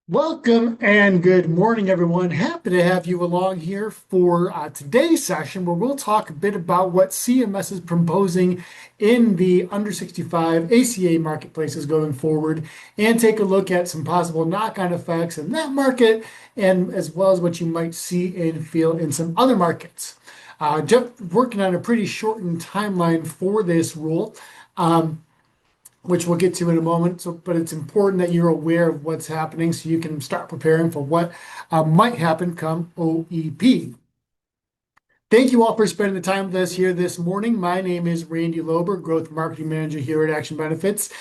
Welcome and good morning, everyone. Happy to have you along here for today's session where we'll talk a bit about what CMS is proposing in the under 65 ACA marketplaces going forward and take a look at some possible knock-on effects in that market and as well as what you might see and feel in some other markets. Just working on a pretty shortened timeline for this rule. Which we'll get to in a moment. But it's important that you're aware of what's happening so you can start preparing for what might happen come OEP. Thank you all for spending the time with us here this morning. My name is Randy Lober, Growth Marketing Manager here at Action Benefits.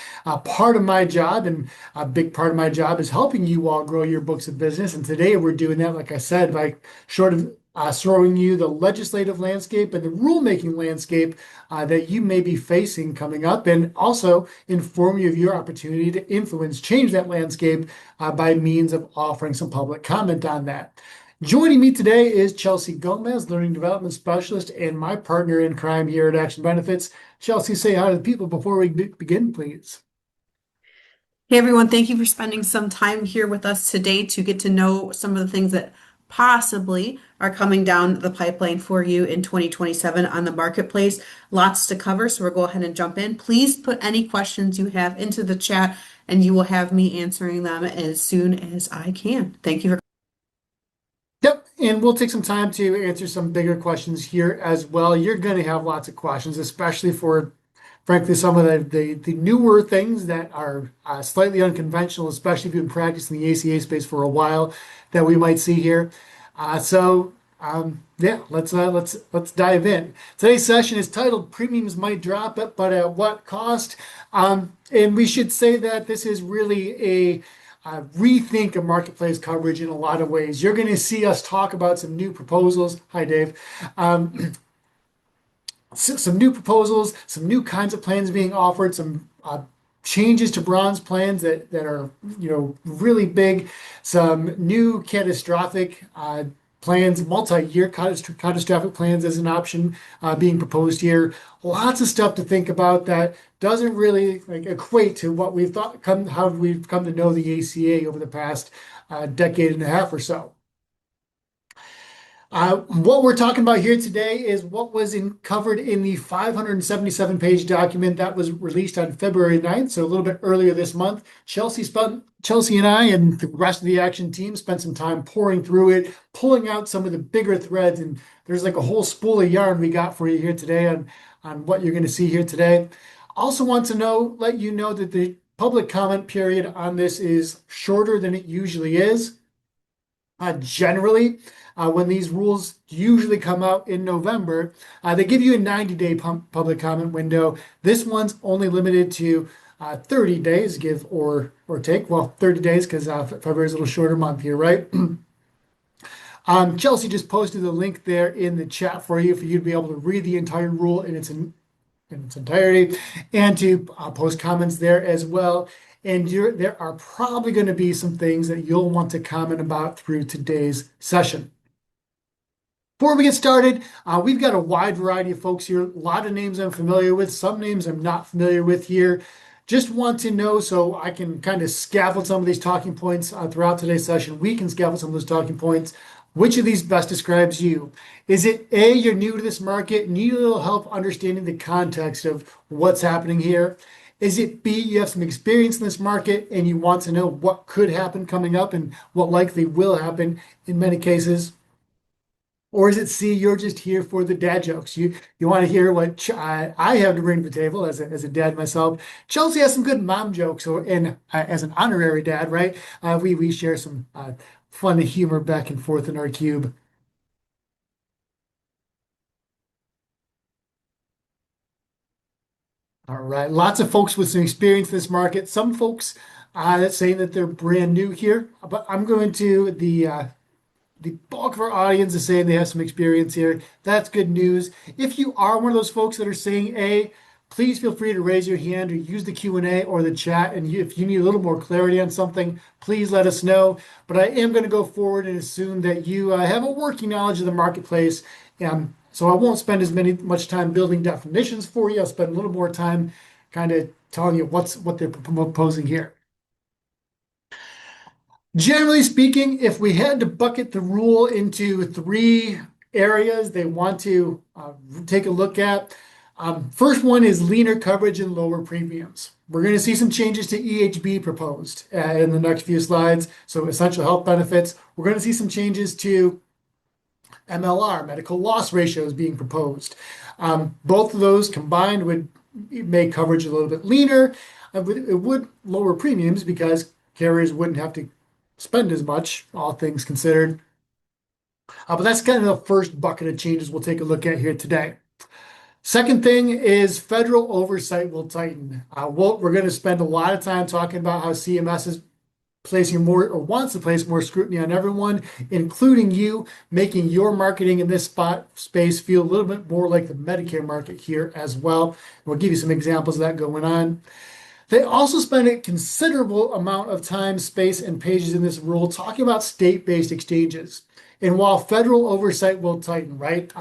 Part of my job and a big part of my job is helping you all grow your books of business. And today we're doing that, like I said, by showing you the legislative landscape and the rulemaking landscape that you may be facing coming up, and also inform you of your opportunity to influence, change that landscape by means of offering some public comment on that. Joining me today is Chelsea Gomez, Learning Development Specialist, and my partner in crime here at Action Benefits. Chelsea, say hi to the people before we begin, please. Hey everyone, thank you for spending some time here with us today to get to know some of the things that possibly are coming down the pipeline for you in 2027 on the marketplace. Lots to cover, so we'll go ahead and jump in. Please put any questions you have into the chat and you will have me answering them as soon as I can. Thank you for Yep, and we'll take some time to answer some bigger questions here as well. You're going to have lots of questions, especially for, frankly, some of the newer things that are slightly unconventional, especially if you've been practicing the ACA space for a while, that we might see here. Yeah, let's dive in. Today's session is titled "Premiums Might Drop, but at what cost?" And we should say that this is really a rethink of marketplace coverage in a lot of ways. You're going to see us talk about some new proposals. Hi, Dave. Some new proposals, some new kinds of plans being offered, some changes to bronze plans that are really big, some new catastrophic plans, multi-year catastrophic plans as an option being proposed here. Lots of stuff to think about that doesn't really equate to what we've how we've come to know the ACA over the past decade and a half or so. What we're talking about here today is what was covered in the 577-page document that was released on February 9th, so a little bit earlier this month. Chelsea and I and the rest of the Action team spent some time pouring through it, pulling out some of the bigger threads, and there's like a whole spool of yarn we got for you here today on what you're going to see here today. Also want to let you know that the public comment period on this is shorter than it usually is. Generally, when these rules usually come out in November, they give you a 90-day public comment window. This one's only limited to 30 days, give or take. Well, 30 days because February is a little shorter month here, right? Chelsea just posted the link there in the chat for you to be able to read the entire rule in its entirety and to post comments there as well. And there are probably going to be some things that you'll want to comment about through today's session. Before we get started, we've got a wide variety of folks here. A lot of names I'm familiar with, some names I'm not familiar with here. Just want to know so I can kind of scaffold some of these talking points throughout today's session. We can scaffold some of those talking points. Which of these best describes you? Is it A, you're new to this market, need a little help understanding the context of what's happening here? Is it B, you have some experience in this market and you want to know what could happen coming up and what likely will happen in many cases? Or is it C, you're just here for the dad jokes? You want to hear what I have to bring to the table as a dad myself. Chelsea has some good mom jokes, and as an honorary dad, right? We share some fun humor back and forth in our cube. All right, lots of folks with some experience in this market. Some folks saying that they're brand new here, but I'm going to the bulk of our audience is saying they have some experience here. That's good news. If you are one of those folks that are saying A, please feel free to raise your hand or use the Q&A or the chat. And if you need a little more clarity on something, please let us know. But I am going to go forward and assume that you have a working knowledge of the marketplace. So I won't spend much time building definitions for you. I'll spend a little more time kind of telling you what they're proposing here. Generally speaking, if we had to bucket the rule into three areas they want to take a look at, first one is leaner coverage and lower premiums. We're going to see some changes to EHB proposed in the next few slides. So essential health benefits. We're going to see some changes to MLR, medical loss ratios being proposed. Both of those combined would make coverage a little bit leaner. It would lower premiums because carriers wouldn't have to spend as much, all things considered. But that's kind of the first bucket of changes we'll take a look at here today. Second thing is federal oversight will tighten. We're going to spend a lot of time talking about how CMS is placing more or wants to place more scrutiny on everyone, including you, making your marketing in this space feel a little bit more like the Medicare market here as well. We'll give you some examples of that going on. They also spend a considerable amount of time, space, and pages in this rule talking about state-based exchanges. And while federal oversight will tighten, right?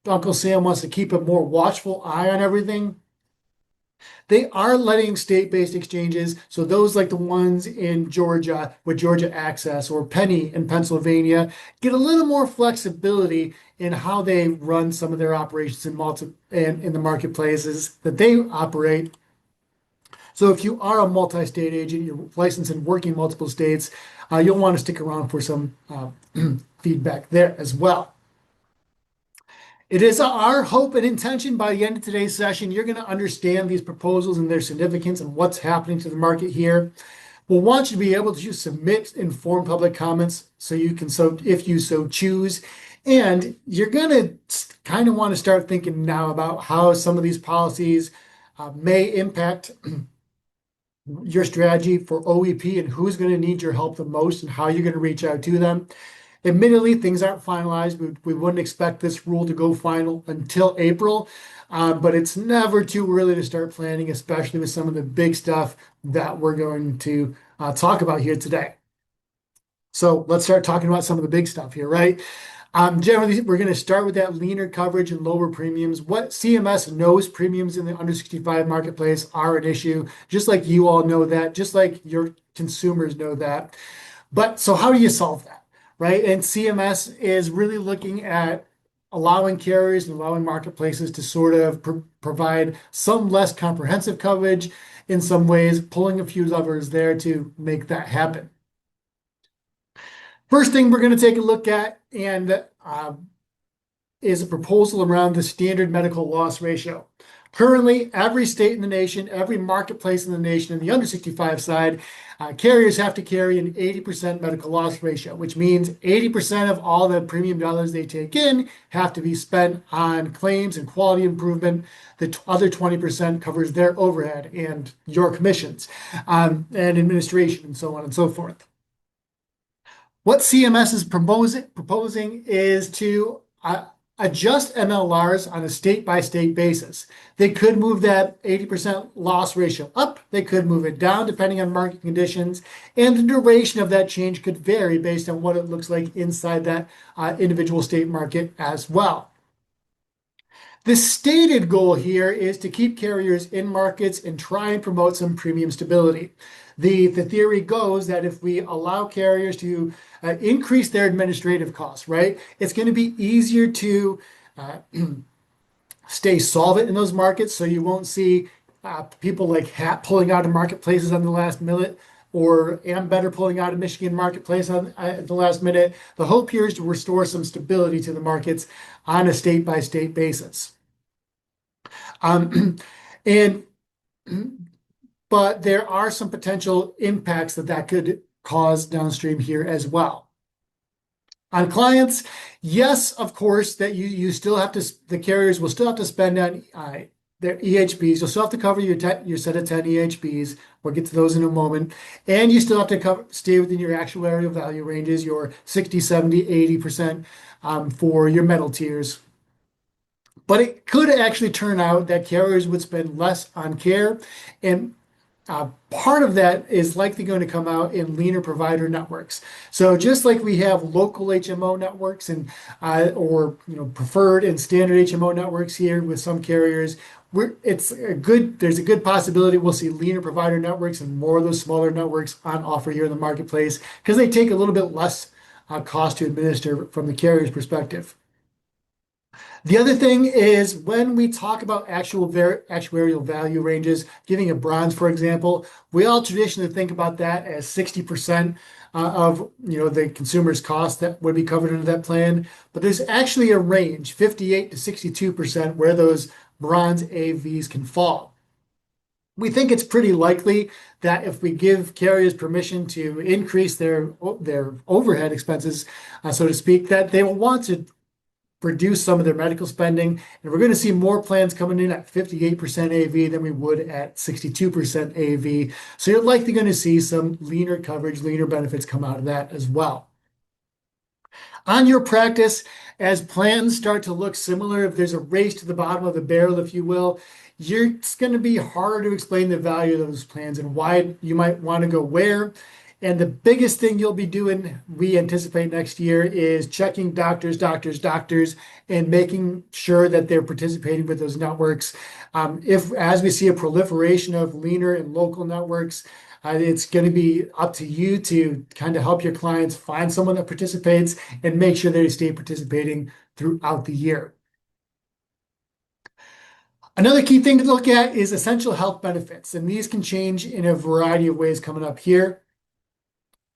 Uncle Sam wants to keep a more watchful eye on everything. They are letting state-based exchanges, so those like the ones in Georgia with Georgia Access or Penny in Pennsylvania, get a little more flexibility in how they run some of their operations in the marketplaces that they operate. So if you are a multi-state agent, you're licensed and working in multiple states, you'll want to stick around for some feedback there as well. It is our hope and intention by the end of today's session, you're going to understand these proposals and their significance and what's happening to the market here. We'll want you to be able to submit informed public comments so you can, if you so choose. And you're going to kind of want to start thinking now about how some of these policies may impact your strategy for OEP and who's going to need your help the most and how you're going to reach out to them. Admittedly, things aren't finalized. We wouldn't expect this rule to go final until April, but it's never too early to start planning, especially with some of the big stuff that we're going to talk about here today. So let's start talking about some of the big stuff here, right? Generally, we're going to start with that leaner coverage and lower premiums. What CMS knows premiums in the under 65 marketplace are an issue, just like you all know that, just like your consumers know that. But so how do you solve that, right? And CMS is really looking at allowing carriers and allowing marketplaces to sort of provide some less comprehensive coverage in some ways, pulling a few levers there to make that happen. First thing we're going to take a look at is a proposal around the standard medical loss ratio. Currently, every state in the nation, every marketplace in the nation, in the under 65 side, carriers have to carry an 80% medical loss ratio, which means 80% of all the premium dollars they take in have to be spent on claims and quality improvement. The other 20% covers their overhead and your commissions and administration and so on and so forth. What CMS is proposing is to adjust MLRs on a state-by-state basis. They could move that 80% loss ratio up. They could move it down depending on market conditions. And the duration of that change could vary based on what it looks like inside that individual state market as well. The stated goal here is to keep carriers in markets and try and promote some premium stability. The theory goes that if we allow carriers to increase their administrative costs, right, it's going to be easier to stay solvent in those markets, so you won't see people like HAT pulling out of marketplaces on the last minute or Ambetter pulling out of Michigan marketplace at the last minute. The hope here is to restore some stability to the markets on a state-by-state basis. But there are some potential impacts that could cause downstream here as well. On clients, yes, of course, that you still have to, the carriers will still have to spend on their EHBs. You'll still have to cover your set of 10 EHBs. We'll get to those in a moment. And you still have to stay within your actuarial value ranges, your 60, 70, 80% for your metal tiers. But it could actually turn out that carriers would spend less on care and Part of that is likely going to come out in leaner provider networks. So just like we have local HMO networks and or preferred and standard HMO networks here with some carriers, there's a good possibility we'll see leaner provider networks and more of those smaller networks on offer here in the marketplace because they take a little bit less cost to administer from the carrier's perspective. The other thing is when we talk about actuarial value ranges, giving a bronze, for example, we all traditionally think about that as 60% of the consumer's cost that would be covered under that plan. But there's actually a range, 58 to 62%, where those bronze AVs can fall. We think it's pretty likely that if we give carriers permission to increase their overhead expenses, so to speak, that they will want to reduce some of their medical spending. And we're going to see more plans coming in at 58% AV than we would at 62% AV. So you're likely going to see some leaner coverage, leaner benefits come out of that as well. On your practice, as plans start to look similar, if there's a race to the bottom of the barrel, if you will, it's going to be harder to explain the value of those plans and why you might want to go where. And the biggest thing you'll be doing, we anticipate next year, is checking doctors, and making sure that they're participating with those networks. As we see a proliferation of leaner and local networks, it's going to be up to you to kind of help your clients find someone that participates and make sure they stay participating throughout the year. Another key thing to look at is essential health benefits, and these can change in a variety of ways coming up here.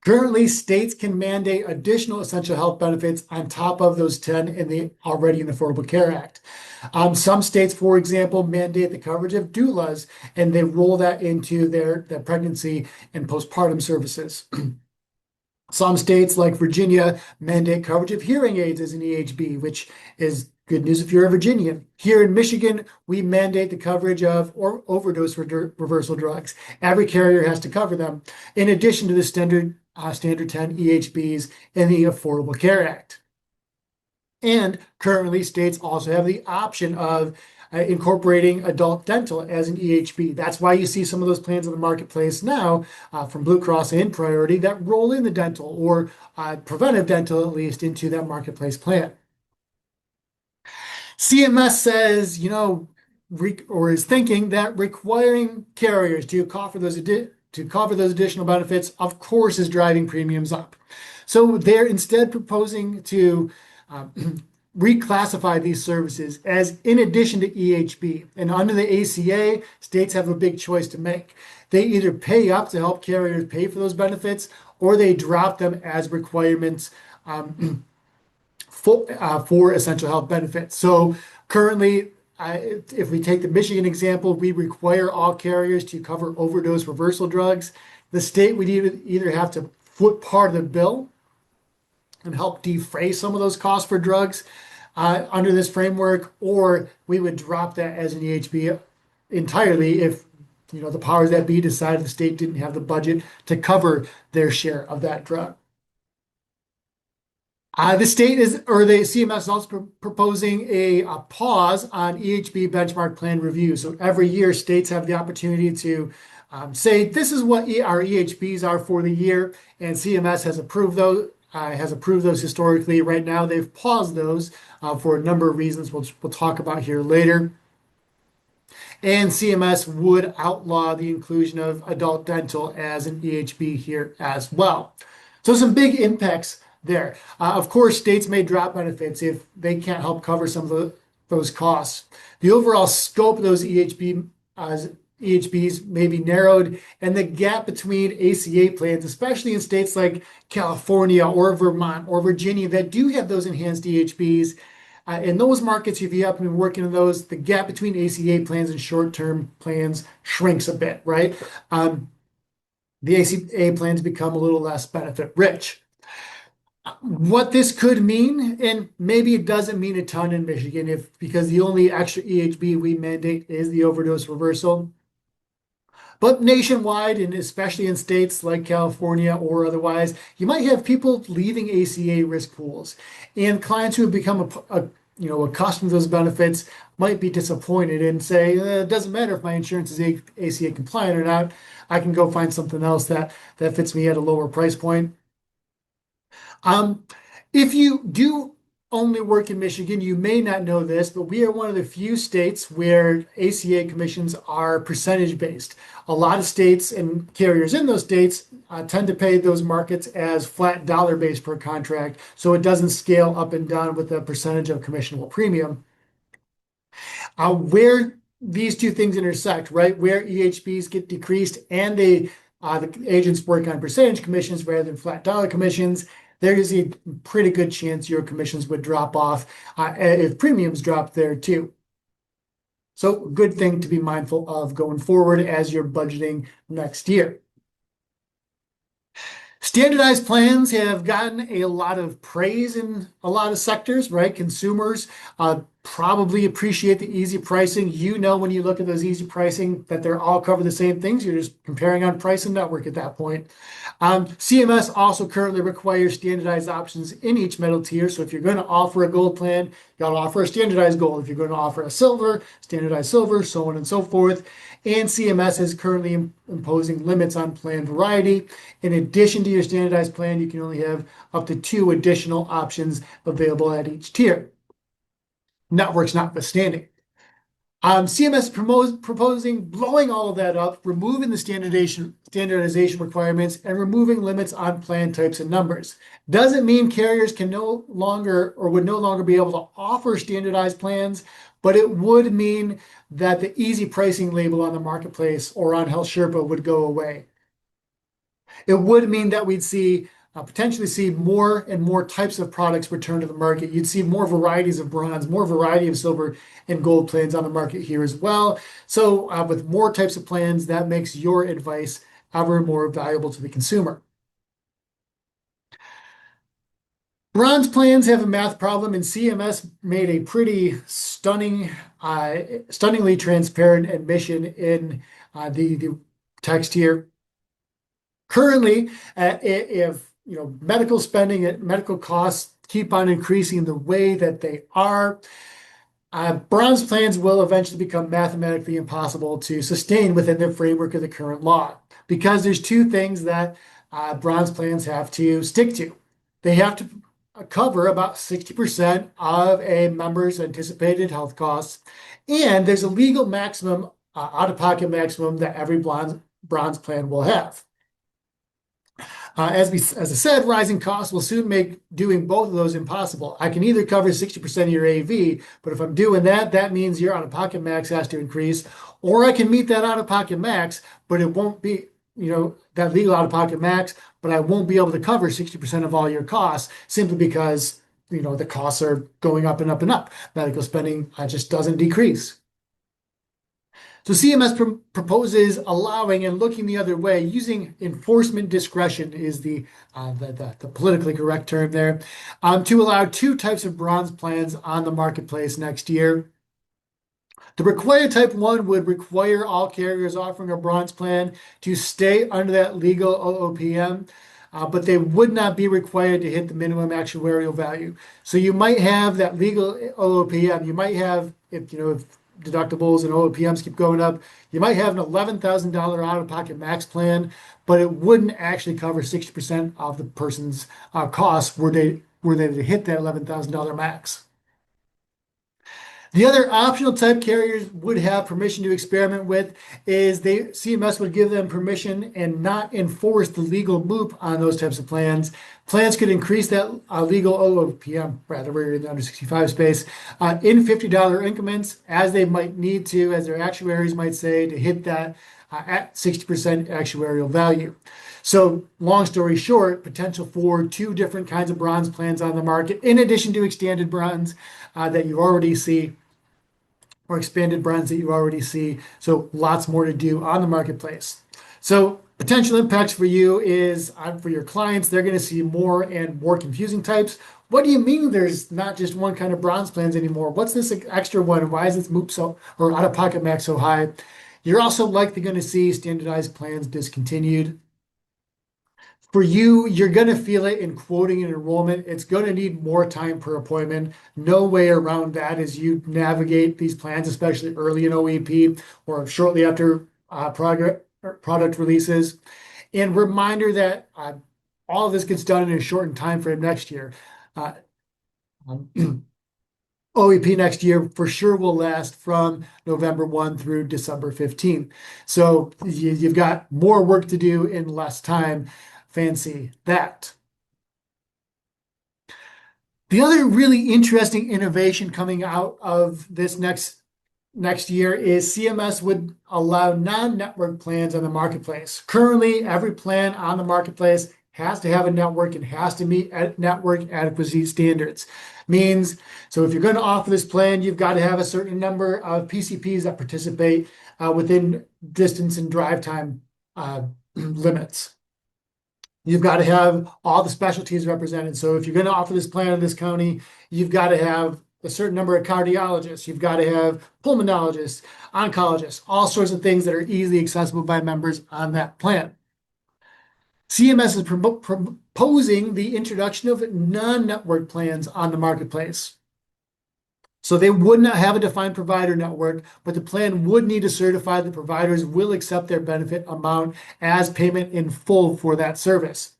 Currently, states can mandate additional essential health benefits on top of those 10 already in the Affordable Care Act. Some states, for example, mandate the coverage of doulas, and they roll that into their pregnancy and postpartum services. Some states, like Virginia, mandate coverage of hearing aids as an EHB, which is good news if you're a Virginian. Here in Michigan, we mandate the coverage of overdose reversal drugs. Every carrier has to cover them, in addition to the standard 10 EHBs in the Affordable Care Act. And currently, states also have the option of incorporating adult dental as an EHB. That's why you see some of those plans in the marketplace now from Blue Cross and Priority that roll in the dental or preventive dental, at least, into that marketplace plan. CMS says, or is thinking that requiring carriers to cover those additional benefits, of course, is driving premiums up. So they're instead proposing to reclassify these services as in addition to EHB. And under the ACA, states have a big choice to make. They either pay up to help carriers pay for those benefits, or they drop them as requirements for essential health benefits. So currently, if we take the Michigan example, we require all carriers to cover overdose reversal drugs. The state would either have to foot part of the bill and help defray some of those costs for drugs under this framework, or we would drop that as an EHB entirely if the powers that be decided the state didn't have the budget to cover their share of that drug. The CMS is also proposing a pause on EHB benchmark plan review. So every year, states have the opportunity to say this is what our EHBs are for the year, and CMS has approved those historically. Right now, they've paused those for a number of reasons we'll talk about here later. And CMS would outlaw the inclusion of adult dental as an EHB here as well. So some big impacts there. Of course, states may drop benefits if they can't help cover some of those costs. The overall scope of those EHBs may be narrowed, and the gap between ACA plans, especially in states like California or Vermont or Virginia that do have those enhanced EHBs, in those markets, if you happen to be working in those, the gap between ACA plans and short-term plans shrinks a bit, right? The ACA plans become a little less benefit rich. What this could mean, and maybe it doesn't mean a ton in Michigan because the only extra EHB we mandate is the overdose reversal. But nationwide, and especially in states like California or otherwise, you might have people leaving ACA risk pools and clients who have become accustomed to those benefits might be disappointed and say, it doesn't matter if my insurance is ACA compliant or not. I can go find something else that fits me at a lower price point. Um, if you do only work in Michigan, you may not know this, but we are one of the few states where ACA commissions are percentage based. A lot of states and carriers in those states tend to pay those markets as flat dollar based per contract, so it doesn't scale up and down with the percentage of commissionable premium. Where these two things intersect, right? Where EHBs get decreased and the agents work on percentage commissions rather than flat dollar commissions, there is a pretty good chance your commissions would drop off if premiums drop there too. So, good thing to be mindful of going forward as you're budgeting next year. Standardized plans have gotten a lot of praise in a lot of sectors, right? Consumers probably appreciate the easy pricing. You know, when you look at those easy pricing, that they're all cover the same things. You're just comparing on price and network at that point. CMS also currently requires standardized options in each metal tier. So if you're going to offer a gold plan, you got to offer a standardized gold. If you're going to offer a silver, standardized silver, so on and so forth. And CMS is currently imposing limits on plan variety. In addition to your standardized plan, you can only have up to 2 additional options available at each tier. Networks notwithstanding. CMS proposing blowing all of that up, removing the standardization requirements, and removing limits on plan types and numbers. Doesn't mean carriers can no longer or would no longer be able to offer standardized plans, but it would mean that the easy pricing label on the marketplace or on Health Sherpa would go away. It would mean that we'd potentially see more and more types of products return to the market. You'd see more varieties of bronze, more variety of silver and gold plans on the market here as well. So with more types of plans, that makes your advice ever more valuable to the consumer. Bronze plans have a math problem, and CMS made a pretty stunningly transparent admission in the text here. Currently, if medical spending and medical costs keep on increasing the way that they are, bronze plans will eventually become mathematically impossible to sustain within the framework of the current law, because there's 2 things that bronze plans have to stick to. They have to cover about 60% of a member's anticipated health costs, and there's a legal maximum, out-of-pocket maximum that every bronze plan will have. As I said, rising costs will soon make doing both of those impossible. I can either cover 60% of your AV, but if I'm doing that, that means your out-of-pocket max has to increase, or I can meet that out-of-pocket max, but it won't be, that legal out-of-pocket max, but I won't be able to cover 60% of all your costs simply because, the costs are going up and up and up. Medical spending just doesn't decrease. So CMS proposes allowing and looking the other way, using enforcement discretion is the politically correct term there, to allow 2 types of bronze plans on the marketplace next year. The required type 1 would require all carriers offering a bronze plan to stay under that legal OOPM, but they would not be required to hit the minimum actuarial value. So you might have that legal OOPM. You might have, if deductibles and OOPMs keep going up, you might have an $11,000 out-of-pocket max plan, but it wouldn't actually cover 60% of the person's costs were they to hit that $11,000 max. The other optional type carriers would have permission to experiment with is CMS would give them permission and not enforce the legal MOOP on those types of plans. Plans could increase that legal OOPM, rather, we're in the under 65 space, in $50 increments as they might need to, as their actuaries might say, to hit that at 60% actuarial value. So long story short, potential for 2 different kinds of bronze plans on the market, in addition to expanded bronze that you already see, or expanded bronze that you already see. So lots more to do on the marketplace. So potential impacts for you is for your clients, they're going to see more and more confusing types. What do you mean there's not just one kind of bronze plans anymore? What's this extra one? Why is this MOOP or out-of-pocket max so high? You're also likely going to see standardized plans discontinued. For you, you're going to feel it in quoting and enrollment. It's going to need more time per appointment. No way around that as you navigate these plans, especially early in OEP or shortly after product releases. And reminder that all of this gets done in a shortened time frame next year. Uh, OEP next year for sure will last from November 1 through December 15th. So you've got more work to do in less time. Fancy that. The other really interesting innovation coming out of this next year is CMS would allow non-network plans on the marketplace. Currently, every plan on the marketplace has to have a network and has to meet network adequacy standards. Means, so if you're going to offer this plan, you've got to have a certain number of PCPs that participate within distance and drive time limits. You've got to have all the specialties represented. So if you're going to offer this plan in this county, you've got to have a certain number of cardiologists. You've got to have pulmonologists, oncologists, all sorts of things that are easily accessible by members on that plan. CMS is proposing the introduction of non-network plans on the marketplace. So they would not have a defined provider network, but the plan would need to certify that providers will accept their benefit amount as payment in full for that service.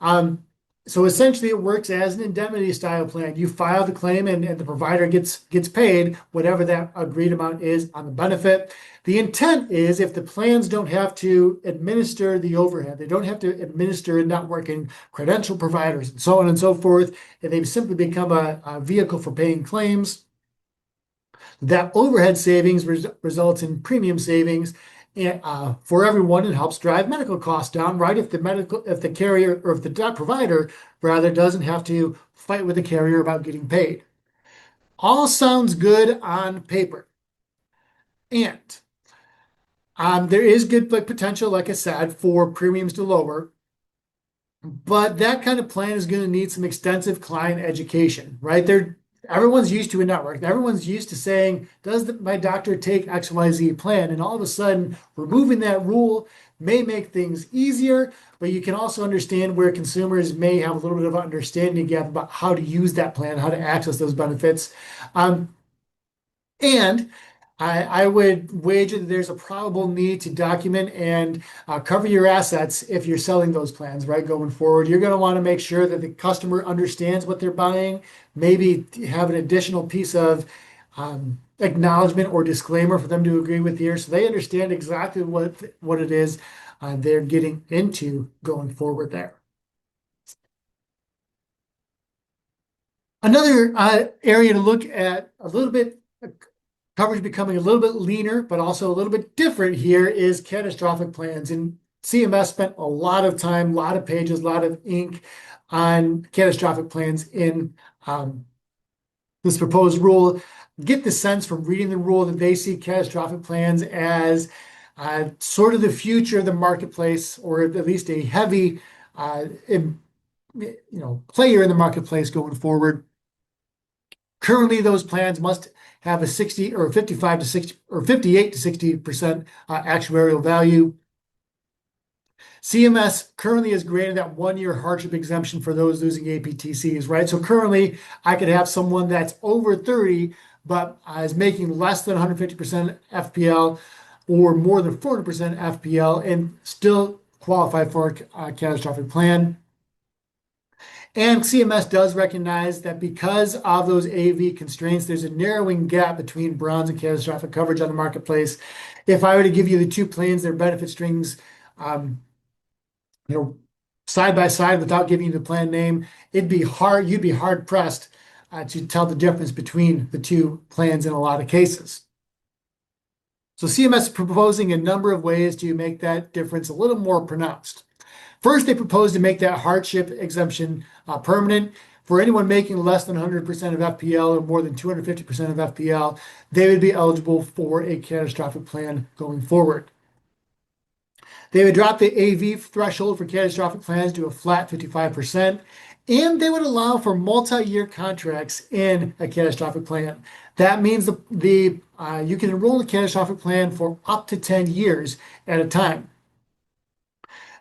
So essentially it works as an indemnity style plan. You file the claim and the provider gets paid whatever that agreed amount is on the benefit. The intent is if the plans don't have to administer the overhead, they don't have to administer a network and credential providers and so on and so forth, and they've simply become a vehicle for paying claims. That overhead savings results in premium savings for everyone and helps drive medical costs down, right? If the carrier or if the provider rather doesn't have to fight with the carrier about getting paid. All sounds good on paper. And there is good potential, like I said, for premiums to lower. But that kind of plan is going to need some extensive client education, right? Everyone's used to a network. Everyone's used to saying, does my doctor take XYZ plan? And all of a sudden, removing that rule may make things easier, but you can also understand where consumers may have a little bit of understanding gap about how to use that plan, how to access those benefits. And I would wager that there's a probable need to document and cover your assets if you're selling those plans, right? Going forward, you're going to want to make sure that the customer understands what they're buying, maybe have an additional piece of acknowledgement or disclaimer for them to agree with here so they understand exactly what it is they're getting into going forward there. Another area to look at a little bit coverage becoming a little bit leaner, but also a little bit different here is catastrophic plans. And CMS spent a lot of time, a lot of pages, a lot of ink on catastrophic plans in this proposed rule. Get the sense from reading the rule that they see catastrophic plans as sort of the future of the marketplace, or at least a heavy player in the marketplace going forward. Currently, those plans must have a 60 or 55 to 60 or 58 to 60% actuarial value. CMS currently has granted that 1-year hardship exemption for those losing APTCs, right? So currently, I could have someone that's over 30, but is making less than 150% FPL or more than 400% FPL and still qualify for a catastrophic plan. And CMS does recognize that because of those AV constraints, there's a narrowing gap between bronze and catastrophic coverage on the marketplace. If I were to give you the two plans, their benefit strings, side by side without giving you the plan name, you'd be hard pressed to tell the difference between the two plans in a lot of cases. So CMS is proposing a number of ways to make that difference a little more pronounced. First, they propose to make that hardship exemption permanent. For anyone making less than 100% of FPL or more than 250% of FPL, they would be eligible for a catastrophic plan going forward. They would drop the AV threshold for catastrophic plans to a flat 55%, and they would allow for multi-year contracts in a catastrophic plan. That means you can enroll in a catastrophic plan for up to 10 years at a time.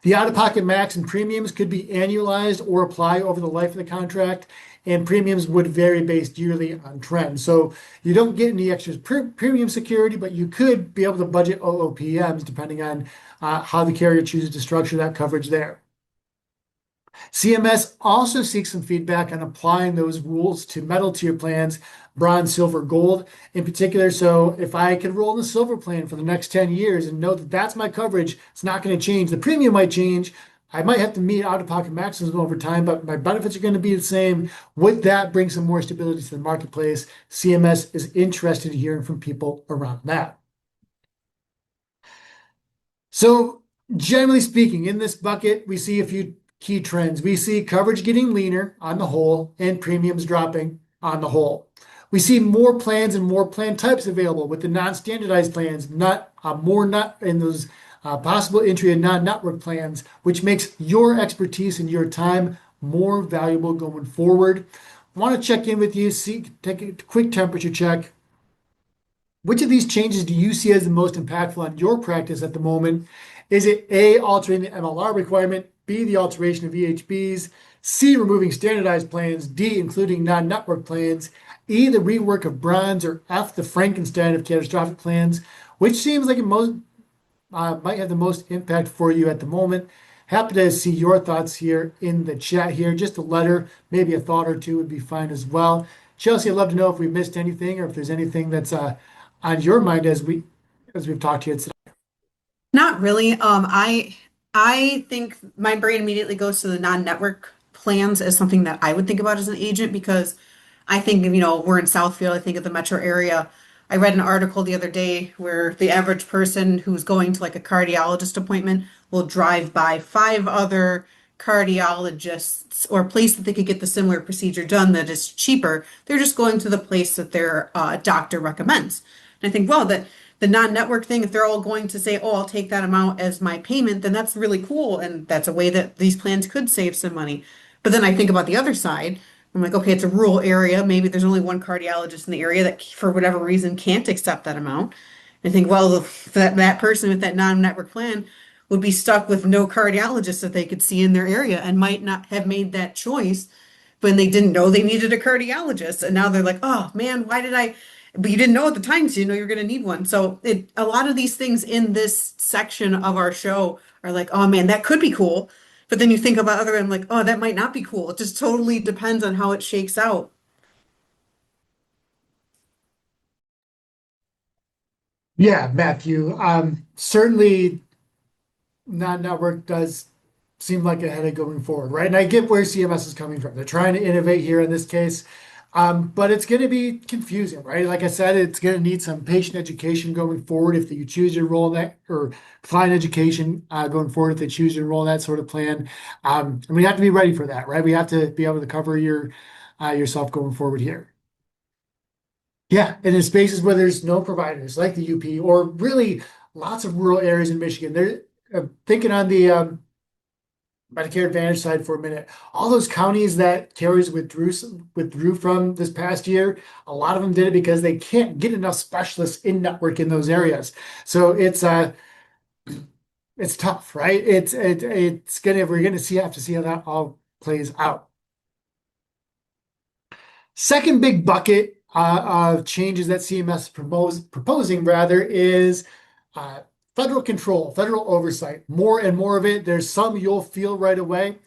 The out-of-pocket max and premiums could be annualized or apply over the life of the contract, and premiums would vary based yearly on trend. So you don't get any extra premium security, but you could be able to budget OOPMs depending on how the carrier chooses to structure that coverage there. CMS also seeks some feedback on applying those rules to metal tier plans, bronze, silver, gold in particular. So if I can roll in the silver plan for the next 10 years and know that that's my coverage, it's not going to change. The premium might change. I might have to meet out-of-pocket maximums over time, but my benefits are going to be the same. Would that bring some more stability to the marketplace? CMS is interested in hearing from people around that. So generally speaking, in this bucket, we see a few key trends. We see coverage getting leaner on the whole and premiums dropping on the whole. We see more plans and more plan types available with the non-standardized plans, not more not in those possible entry and non-network plans, which makes your expertise and your time more valuable going forward. I want to check in with you, take a quick temperature check. Which of these changes do you see as the most impactful on your practice at the moment? Is it A, altering the MLR requirement, B, the alteration of EHBs, C, removing standardized plans, D, including non-network plans, E, the rework of bronze, or F, the Frankenstein of catastrophic plans? Which seems like it might have the most impact for you at the moment? Happy to see your thoughts here in the chat here. Just a letter, maybe a thought or two would be fine as well. Chelsea, I'd love to know if we missed anything or if there's anything that's on your mind as we've talked here today. Not really. I think my brain immediately goes to the non-network plans as something that I would think about as an agent because I think, we're in Southfield, I think of the metro area. I read an article the other day where the average person who's going to like a cardiologist appointment will drive by five other cardiologists or a place that they could get the similar procedure done that is cheaper. They're just going to the place that their doctor recommends. And I think, well, that the non-network thing, if they're all going to say, oh, I'll take that amount as my payment, then that's really cool. And that's a way that these plans could save some money. But then I think about the other side. I'm like, okay, it's a rural area. Maybe there's only one cardiologist in the area that, for whatever reason, can't accept that amount. I think, well, that person with that non-network plan would be stuck with no cardiologist that they could see in their area and might not have made that choice when they didn't know they needed a cardiologist. And now they're like, oh man, why did I? But you didn't know at the time, so you know you're going to need one. So a lot of these things in this section of our show are like, oh man, that could be cool. But then you think about other and like, oh, that might not be cool. It just totally depends on how it shakes out. Yeah, Matthew. Certainly non-network does seem like a headache going forward, right? And I get where CMS is coming from. They're trying to innovate here in this case, but it's going to be confusing, right? Like I said, it's going to need some patient education going forward if you choose to enroll in that, or client education going forward if they choose to enroll in that sort of plan. And we have to be ready for that, right? We have to be able to cover yourself going forward here. Yeah, and in spaces where there's no providers like the UP or really lots of rural areas in Michigan, they're thinking on the Medicare Advantage side for a minute. All those counties that carriers withdrew from this past year, a lot of them did it because they can't get enough specialists in network in those areas. So it's tough, right? We're gonna have to see how that all plays out. Second big bucket of changes that CMS is proposing rather is federal control, federal oversight. More and more of it. There's some you'll feel right away,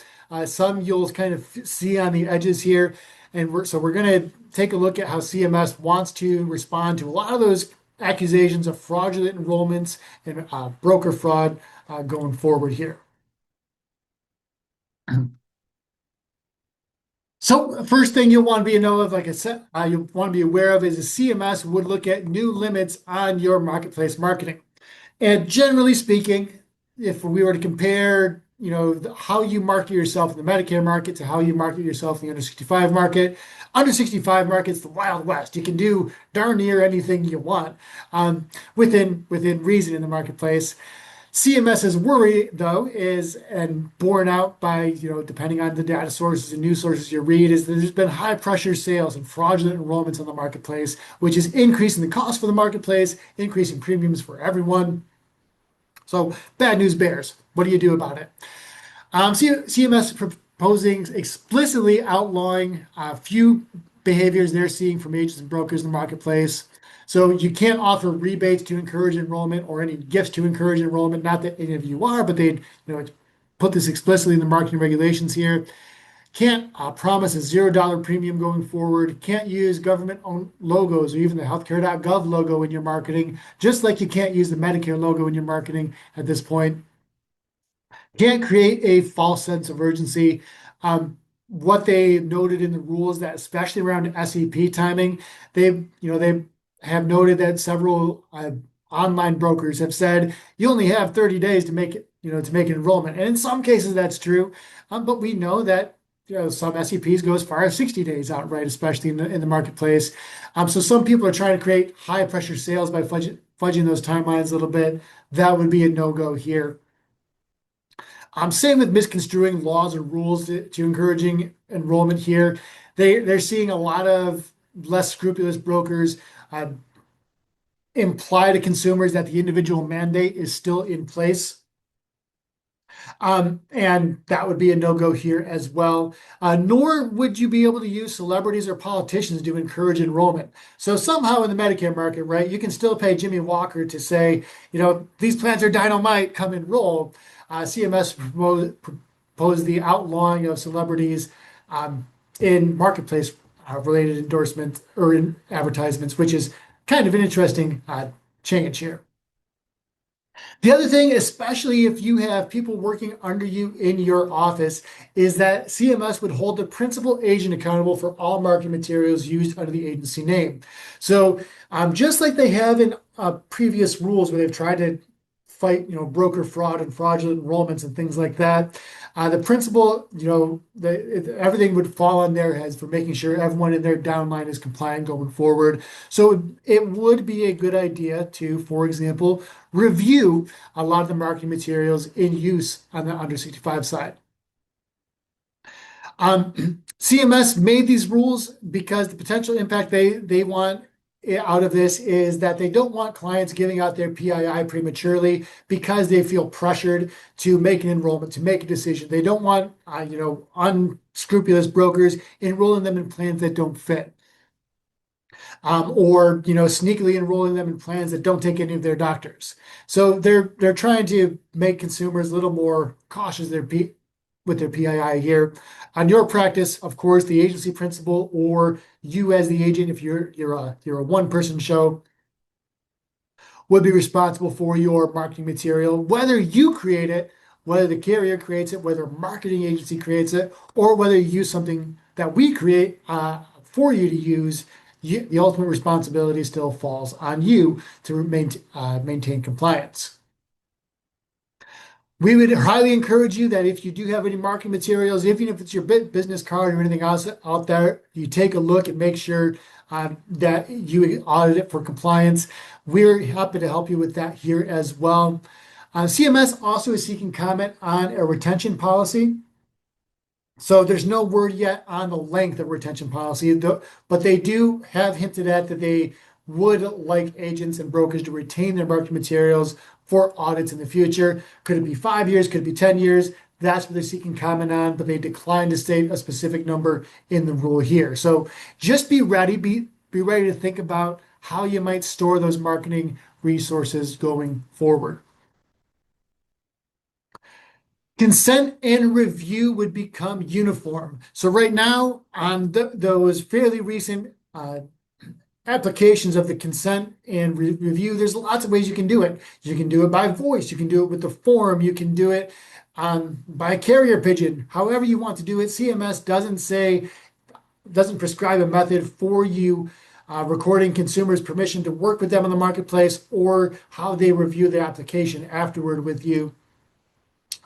some you'll kind of see on the edges here. And we're going to take a look at how CMS wants to respond to a lot of those accusations of fraudulent enrollments and broker fraud going forward here. So first thing you'll want to be know of, like I said, you want to be aware of is the CMS would look at new limits on your marketplace marketing. And generally speaking, if we were to compare, how you market yourself in the Medicare market to how you market yourself in the under 65 market's the Wild West. You can do darn near anything you want within reason in the marketplace. CMS's worry, though, is, and borne out by, depending on the data sources and news sources you read, is that there's been high pressure sales and fraudulent enrollments on the marketplace, which is increasing the cost for the marketplace, increasing premiums for everyone. So bad news bears. What do you do about it? CMS is proposing explicitly outlawing a few behaviors they're seeing from agents and brokers in the marketplace. So you can't offer rebates to encourage enrollment or any gifts to encourage enrollment. Not that any of you are, but they put this explicitly in the marketing regulations here. Can't promise a $0 premium going forward. Can't use government-owned logos or even the healthcare.gov logo in your marketing, just like you can't use the Medicare logo in your marketing at this point. Can't create a false sense of urgency. What they noted in the rules that especially around SEP timing, they have noted that several online brokers have said you only have 30 days to make it, to make an enrollment. And in some cases that's true. But we know that some SEPs go as far as 60 days outright, especially in the marketplace. So some people are trying to create high pressure sales by fudging those timelines a little bit. That would be a no-go here. Same with misconstruing laws or rules to encouraging enrollment here. They're seeing a lot of less scrupulous brokers imply to consumers that the individual mandate is still in place. And that would be a no-go here as well. Nor would you be able to use celebrities or politicians to encourage enrollment. So somehow in the Medicare market, right, you can still pay Jimmy Walker to say, these plans are dynamite, come enroll. CMS proposed the outlawing of celebrities in marketplace related endorsements or in advertisements, which is kind of an interesting change here. The other thing, especially if you have people working under you in your office, is that CMS would hold the principal agent accountable for all marketing materials used under the agency name. So just like they have in previous rules where they've tried to fight, broker fraud and fraudulent enrollments and things like that, the principal, everything would fall on their heads for making sure everyone in their downline is compliant going forward. So it would be a good idea to, for example, review a lot of the marketing materials in use on the under 65 side. CMS made these rules because the potential impact they want out of this is that they don't want clients giving out their PII prematurely because they feel pressured to make an enrollment, to make a decision. They don't want, unscrupulous brokers enrolling them in plans that don't fit. Or sneakily enrolling them in plans that don't take any of their doctors. So they're trying to make consumers a little more cautious with their PII here. On your practice, of course, the agency principal or you as the agent, if you're a one-person show, would be responsible for your marketing material, whether you create it, whether the carrier creates it, whether a marketing agency creates it, or whether you use something that we create for you to use. The ultimate responsibility still falls on you to maintain compliance. We would highly encourage you that if you do have any marketing materials, even if it's your business card or anything else out there, you take a look and make sure that you audit it for compliance. We're happy to help you with that here as well. CMS also is seeking comment on a retention policy. So there's no word yet on the length of retention policy, but they do have hinted at that they would like agents and brokers to retain their marketing materials for audits in the future. Could it be 5 years? Could it be 10 years? That's what they're seeking comment on, but they declined to state a specific number in the rule here. So just be ready, be ready to think about how you might store those marketing resources going forward. Consent and review would become uniform. So right now, on those fairly recent applications of the consent and review, there's lots of ways you can do it. You can do it by voice. You can do it with the form. You can do it by carrier pigeon. However you want to do it. CMS doesn't prescribe a method for you recording consumers' permission to work with them in the marketplace or how they review the application afterward with you.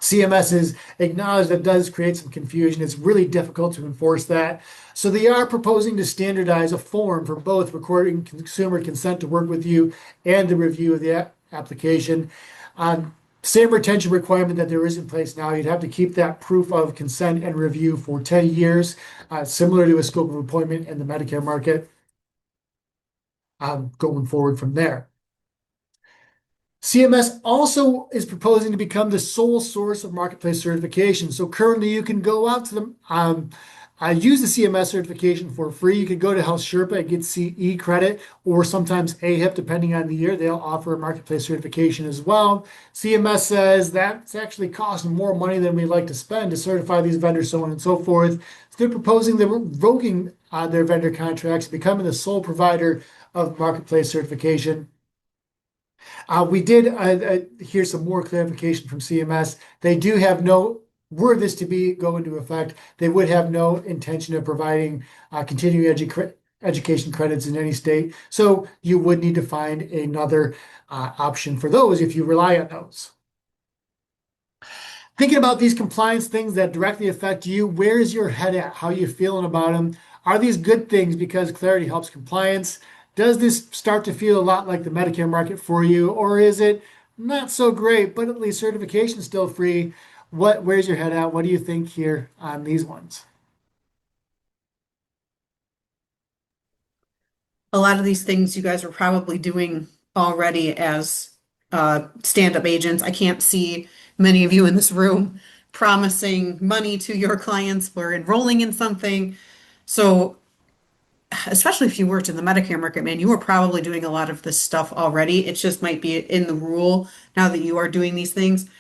CMS has acknowledged that does create some confusion. It's really difficult to enforce that. So they are proposing to standardize a form for both recording consumer consent to work with you and the review of the application. Same retention requirement that there is in place now. You'd have to keep that proof of consent and review for 10 years, similar to a scope of appointment in the Medicare market, going forward from there. CMS also is proposing to become the sole source of marketplace certification. So currently, you can go out to use the CMS certification for free. You could go to Health Sherpa and get CE credit, or sometimes AHIP, depending on the year. They'll offer a marketplace certification as well. CMS says that's actually costing more money than we'd like to spend to certify these vendors, so on and so forth. So they're proposing they're revoking their vendor contracts, becoming the sole provider of marketplace certification. We did hear some more clarification from CMS. They do have no, were this to be go into effect, they would have no intention of providing continuing education credits in any state. So you would need to find another option for those if you rely on those. Thinking about these compliance things that directly affect you, where's your head at? How are you feeling about them? Are these good things because clarity helps compliance? Does this start to feel a lot like the Medicare market for you, or is it not so great, but at least certification is still free? Where's your head at? What do you think here on these ones? A lot of these things you guys are probably doing already as stand-up agents. I can't see many of you in this room promising money to your clients for enrolling in something. So, especially if you worked in the Medicare market, man, you were probably doing a lot of this stuff already. It just might be in the rule now that you are doing these things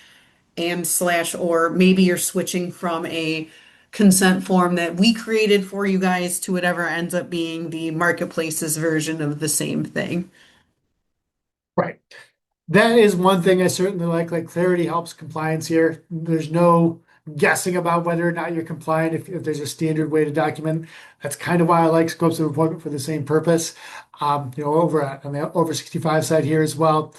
and slash, or maybe you're switching from a consent form that we created for you guys to whatever ends up being the marketplace's version of the same thing. Right. That is one thing I certainly like clarity helps compliance here. There's no guessing about whether or not you're compliant if there's a standard way to document. That's kind of why I like scopes of employment for the on the over 65 side here as well.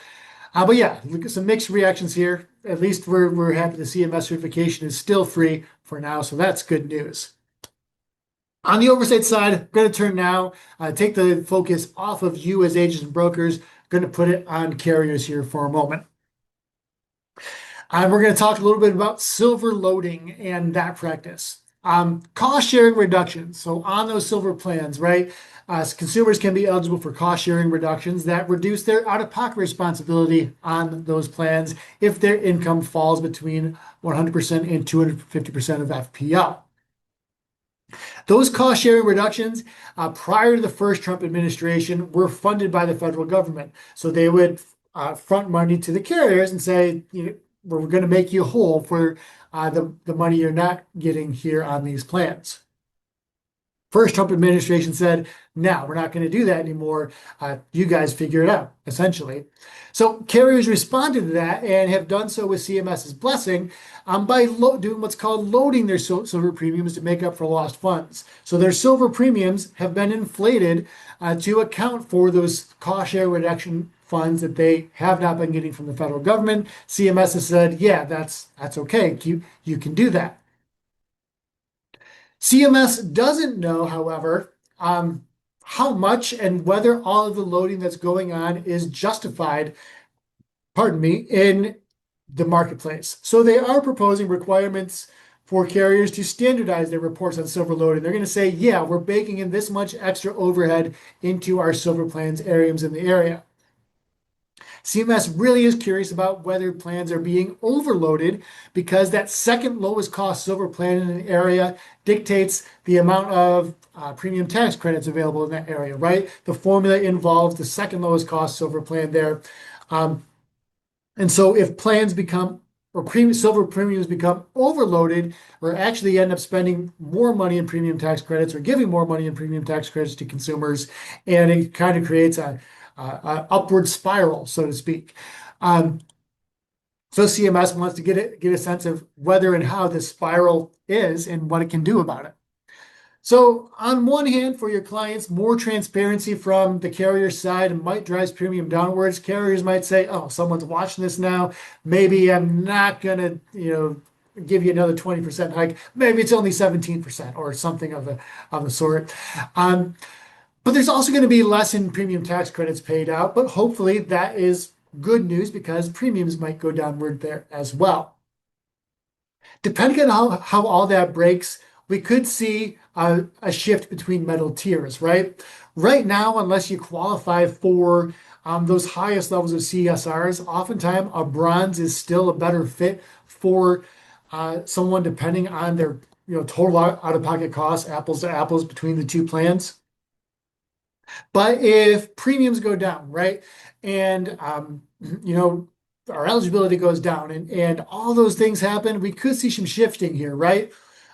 But yeah, look at some mixed reactions here. At least we're happy the CMS certification is still free for now, so that's good news. On the oversight side, I'm going to turn now, take the focus off of you as agents and brokers, going to put it on carriers here for a moment. We're going to talk a little bit about silver loading and that practice. Cost sharing reductions. So on those silver plans, right? Consumers can be eligible for cost sharing reductions that reduce their out-of-pocket responsibility on those plans if their income falls between 100% and 250% of FPL. Those cost sharing reductions prior to the first Trump administration were funded by the federal government. So they would front money to the carriers and say, we're going to make you whole for the money you're not getting here on these plans. First Trump administration said, no, we're not going to do that anymore. You guys figure it out, essentially. So carriers responded to that and have done so with CMS's blessing by doing what's called loading their silver premiums to make up for lost funds. So their silver premiums have been inflated to account for those cost share reduction funds that they have not been getting from the federal government. CMS has said, yeah, that's okay. You can do that. CMS doesn't know, however, how much and whether all of the loading that's going on is justified, pardon me, in the marketplace. So they are proposing requirements for carriers to standardize their reports on silver loading. They're going to say, yeah, we're baking in this much extra overhead into our silver plans areas in the area. CMS really is curious about whether plans are being overloaded because that second lowest cost silver plan in an area dictates the amount of premium tax credits available in that area, right? The formula involves the second lowest cost silver plan there. And so if plans become silver premiums become overloaded or actually end up spending more money in premium tax credits or giving more money in premium tax credits to consumers, and it kind of creates a upward spiral, so to speak. So CMS wants to get a sense of whether and how this spiral is and what it can do about it. So on one hand, for your clients, more transparency from the carrier side might drive premium downwards. Carriers might say, oh, someone's watching this now. Maybe I'm not going to, give you another 20% hike. Maybe it's only 17% or something of the sort. But there's also going to be less in premium tax credits paid out, but hopefully that is good news because premiums might go downward there as well. Depending on how all that breaks, we could see a shift between metal tiers, right? Right now, unless you qualify for those highest levels of CSRs, oftentimes a bronze is still a better fit for someone depending on their total out-of-pocket costs, apples to apples between the two plans. But if premiums go down, right, and our eligibility goes down, and all those things happen, we could see some shifting here, right?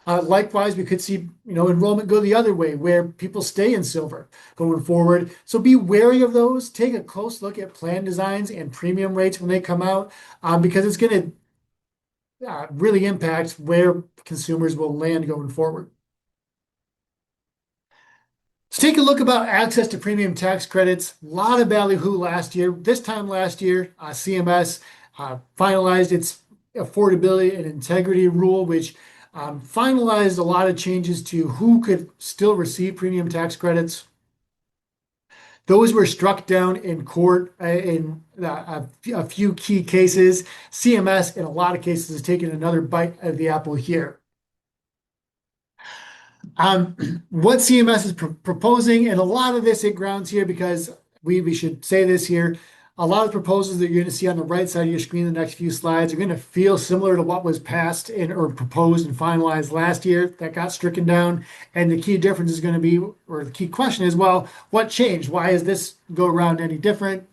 Likewise, we could see enrollment go the other way, where people stay in silver going forward. So be wary of those. Take a close look at plan designs and premium rates when they come out, because it's going to really impact where consumers will land going forward. Let's take a look about access to premium tax credits. A lot of ballyhoo last year. This time last year, CMS finalized its affordability and integrity rule, which finalized a lot of changes to who could still receive premium tax credits. Those were struck down in court in a few key cases. CMS, in a lot of cases, has taken another bite of the apple here. What CMS is proposing, and a lot of this it grounds here because we should say this here. A lot of proposals that you're going to see on the right side of your screen in the next few slides are going to feel similar to what was passed or proposed and finalized last year that got stricken down. And the key difference is going to be, or the key question is, well, what changed? Why is this go around any different?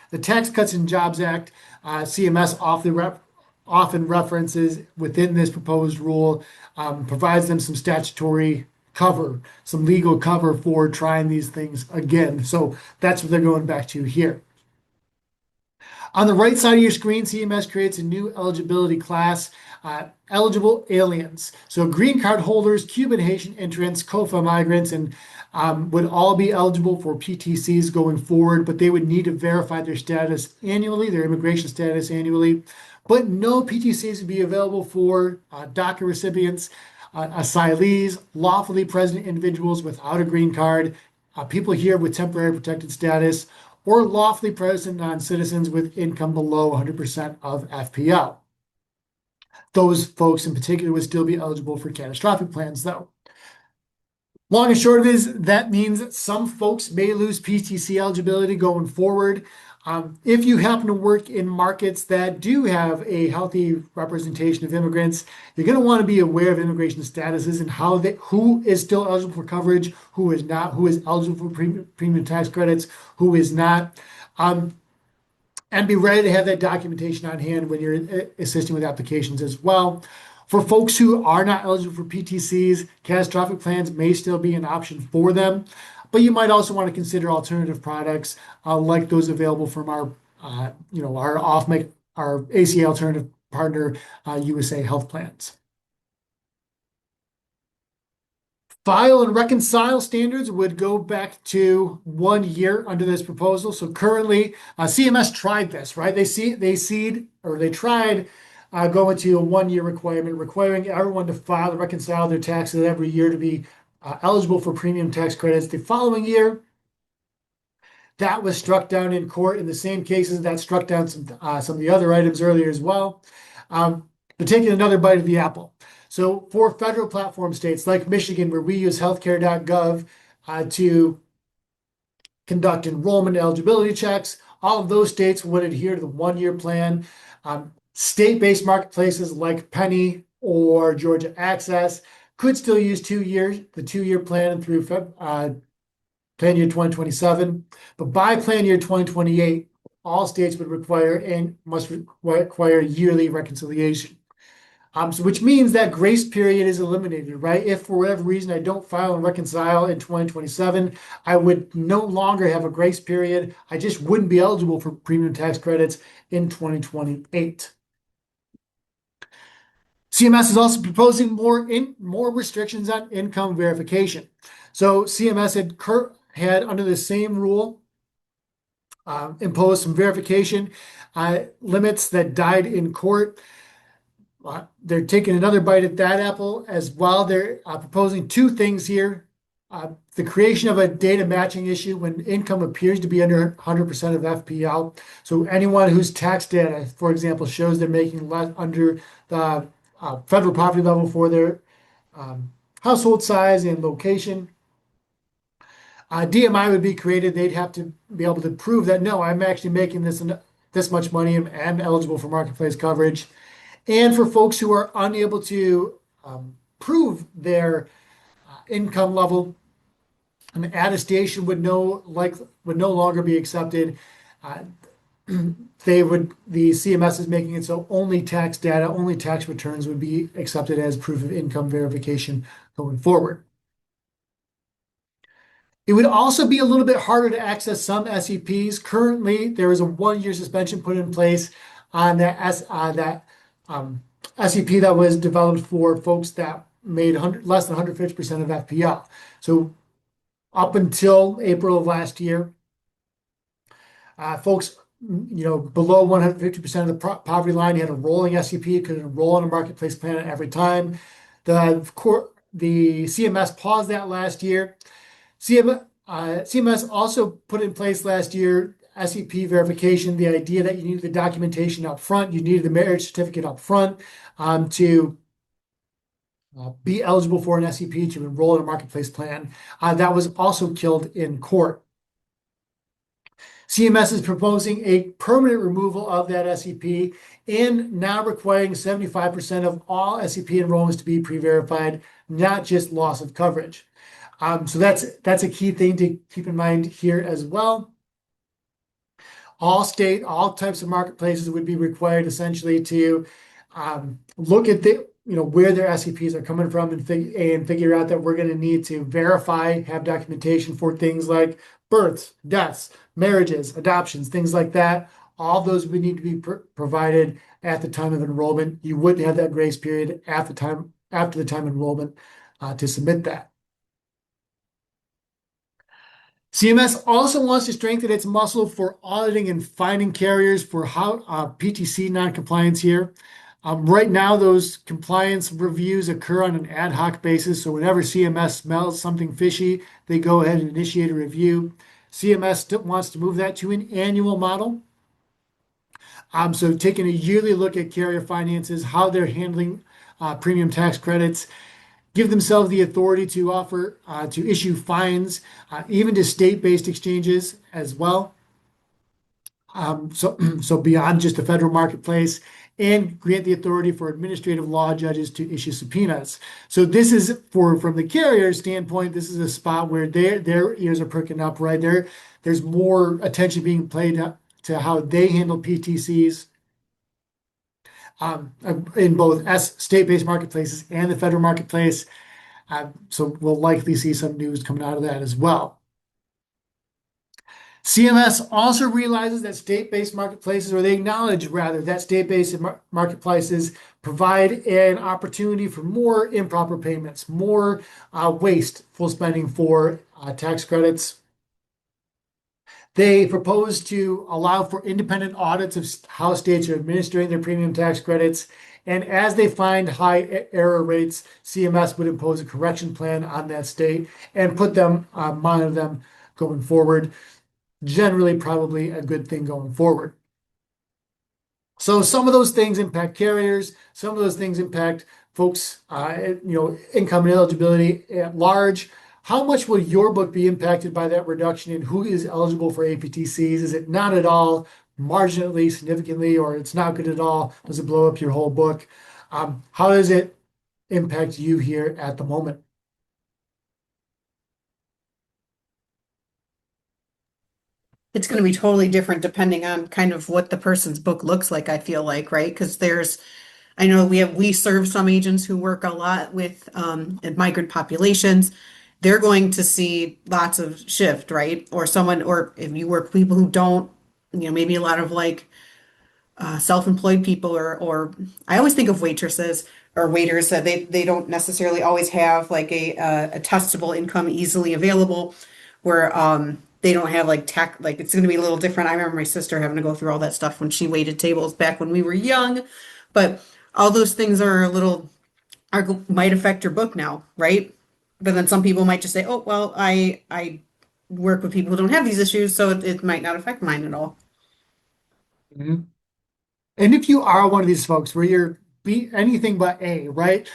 The Tax Cuts and Jobs Act, CMS often references within this proposed rule, provides them some statutory cover, some legal cover for trying these things again. So that's what they're going back to here. On the right side of your screen, CMS creates a new eligibility class, eligible aliens. So green card holders, Cuban, Haitian entrants, COFA migrants, and would all be eligible for PTCs going forward, but they would need to verify their status annually, their immigration status annually. But no PTCs would be available for DACA recipients, asylees, lawfully present individuals without a green card, people here with temporary protected status, or lawfully present non-citizens with income below 100% of FPL. Those folks in particular would still be eligible for catastrophic plans, though. Long and short of it is that means that some folks may lose PTC eligibility going forward. If you happen to work in markets that do have a healthy representation of immigrants, you're going to want to be aware of immigration statuses and who is still eligible for coverage, who is not, who is eligible for premium tax credits, who is not. And be ready to have that documentation on hand when you're assisting with applications as well. For folks who are not eligible for PTCs, catastrophic plans may still be an option for them, but you might also want to consider alternative products like those available from our ACA alternative partner, USA Health Plans. File and reconcile standards would go back to 1 year under this proposal. So currently, CMS tried this, right? They tried going to a 1 year requirement, requiring everyone to file and reconcile their taxes every year to be eligible for premium tax credits. The following year, that was struck down in court in the same cases that struck down some of the other items earlier as well. They're taking another bite of the apple. So for federal platform states like Michigan, where we use healthcare.gov to conduct enrollment eligibility checks, all of those states would adhere to the 1 year plan. State-based marketplaces like Penny or Georgia Access could still use 2 years, the 2 year plan through plan year 2027. But by plan year 2028, all states would require and must require yearly reconciliation. So which means that grace period is eliminated, right? If for whatever reason I don't file and reconcile in 2027, I would no longer have a grace period. I just wouldn't be eligible for premium tax credits in 2028. CMS is also proposing more restrictions on income verification. So CMS had under the same rule imposed some verification limits that died in court. They're taking another bite at that apple as well. They're proposing two things here. The creation of a data matching issue when income appears to be under 100% of FPL. So anyone whose tax data, for example, shows they're making less under the federal poverty level for their household size and location. DMI would be created. They'd have to be able to prove that no, I'm actually making this much money and am eligible for marketplace coverage. And for folks who are unable to prove their income level, an attestation would no longer be accepted. Uh, the CMS is making it so only tax data, only tax returns would be accepted as proof of income verification going forward. It would also be a little bit harder to access some SEPs. Currently, there is a 1-year suspension put in place on that SEP that was developed for folks that made less than 150% of FPL. So up until April of last year, folks, below 150% of the poverty line had a rolling SEP, could enroll in a marketplace plan at every time. The CMS paused that last year. CMS also put in place last year SEP verification, the idea that you needed the documentation up front, you needed the marriage certificate up front to be eligible for an SEP to enroll in a marketplace plan. That was also killed in court. CMS is proposing a permanent removal of that SEP and now requiring 75% of all SEP enrollments to be pre-verified, not just loss of coverage. So that's a key thing to keep in mind here as well. All types of marketplaces would be required essentially to look at where their SEPs are coming from and figure out that we're going to need to verify, have documentation for things like births, deaths, marriages, adoptions, things like that. All those would need to be provided at the time of enrollment. You wouldn't have that grace period after the time of enrollment to submit that. CMS also wants to strengthen its muscle for auditing and finding carriers for PTC noncompliance here. Right now, those compliance reviews occur on an ad hoc basis. So whenever CMS smells something fishy, they go ahead and initiate a review. CMS wants to move that to an annual model. So taking a yearly look at carrier finances, how they're handling premium tax credits, give themselves the authority to to issue fines, even to state-based exchanges as well. So beyond just the federal marketplace, and grant the authority for administrative law judges to issue subpoenas. So this is from the carrier standpoint, this is a spot where their ears are pricking up, right? There's more attention being paid to how they handle PTCs. In both state-based marketplaces and the federal marketplace. So we'll likely see some news coming out of that as well. CMS also realizes that state-based marketplaces, or they acknowledge rather, that state-based marketplaces provide an opportunity for more improper payments, more wasteful spending for tax credits. They propose to allow for independent audits of how states are administering their premium tax credits. And as they find high error rates, CMS would impose a correction plan on that state and monitor them going forward. Generally, probably a good thing going forward. So some of those things impact carriers. Some of those things impact folks, income and eligibility at large. How much will your book be impacted by that reduction in who is eligible for APTCs? Is it not at all, marginally, significantly, or it's not good at all? Does it blow up your whole book? How does it impact you here at the moment? It's going to be totally different depending on kind of what the person's book looks like, I feel like, right? Because I know we serve some agents who work a lot with migrant populations. They're going to see lots of shift, right? Or if you work with people who don't, maybe a lot of like self-employed people or I always think of waitresses or waiters that they don't necessarily always have like a testable income easily available where they don't have like it's going to be a little different. I remember my sister having to go through all that stuff when she waited tables back when we were young, but all those things might affect your book now, right? But then some people might just say, oh, well, I work with people who don't have these issues, so it might not affect mine at all. Mhm. And if you are one of these folks where you're anything but A, right?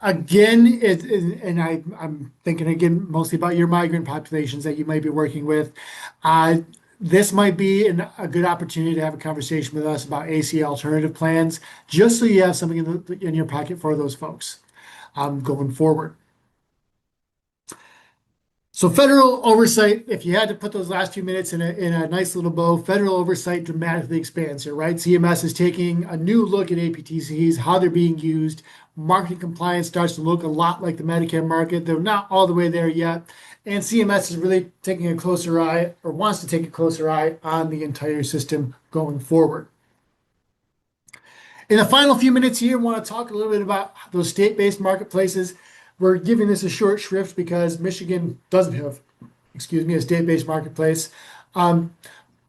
Again, and I'm thinking again mostly about your migrant populations that you might be working with. Uh, this might be a good opportunity to have a conversation with us about AC alternative plans, just so you have something in your pocket for those folks going forward. So federal oversight, if you had to put those last few minutes in a nice little bow, federal oversight dramatically expands here, right? CMS is taking a new look at APTCs, how they're being used. Market compliance starts to look a lot like the Medicare market. They're not all the way there yet. And CMS is really taking a closer eye, or wants to take a closer eye on the entire system going forward. In the final few minutes here, I want to talk a little bit about those state-based marketplaces. We're giving this a short shrift because Michigan doesn't have, excuse me, a state-based marketplace. Um,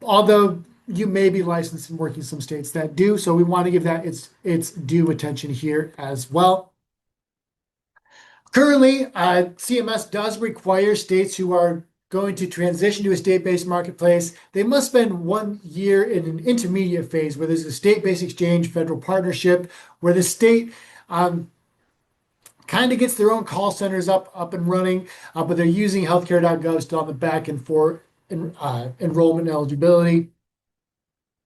Although you may be licensed and working some states that do, so we want to give that its due attention here as well. Currently, CMS does require states who are going to transition to a state-based marketplace, they must spend 1 year in an intermediate phase where there's a state-based exchange federal partnership, where the state kind of gets their own call centers up and running, but they're using healthcare.gov still on the back end for enrollment and eligibility.